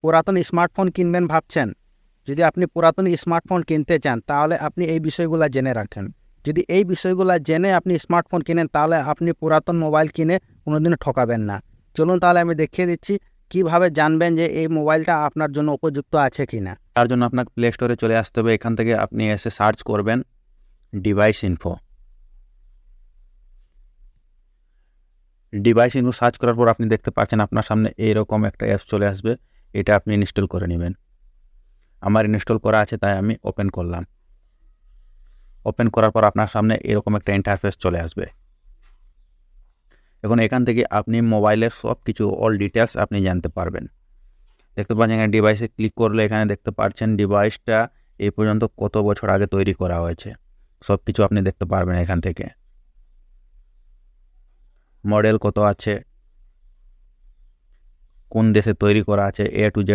পুরাতন স্মার্টফোন কিনবেন ভাবছেন, যদি আপনি পুরাতন স্মার্টফোন কিনতে চান তাহলে আপনি এই বিষয়গুলো জেনে রাখেন। যদি এই বিষয়গুলো জেনে আপনি স্মার্টফোন কিনেন তাহলে আপনি পুরাতন মোবাইল কিনে কোনোদিনও ঠকাবেন না। চলুন তাহলে আমি দেখিয়ে দিচ্ছি কিভাবে জানবেন যে এই মোবাইলটা আপনার জন্য উপযুক্ত আছে কিনা। তার জন্য আপনাকে প্লে স্টোরে চলে আসতে হবে। এখান থেকে আপনি এসে সার্চ করবেন device info. Device info search করার পর আপনি দেখতে পাচ্ছেন আপনার সামনে এইরকম একটা অ্যাপস চলে আসবে। এটা আপনি ইনস্টল করে নেবেন। আমার ইনস্টল করা আছে তাই আমি ওপেন করলাম। ওপেন করার পর আপনার সামনে এরকম একটা ইন্টারফেস চলে আসবে। এখন এখান থেকে আপনি মোবাইলের সব কিছু অল ডিটেলস আপনি জানতে পারবেন। দেখতে পাচ্ছেন এখানে ডিভাইসে ক্লিক করলে এখানে দেখতে পাচ্ছেন ডিভাইসটা এই পর্যন্ত কত বছর আগে তৈরি করা হয়েছে সব কিছু আপনি দেখতে পারবেন এখান থেকে। মডেল কত আছে, কোন দেশে তৈরি করা আছে, A to Z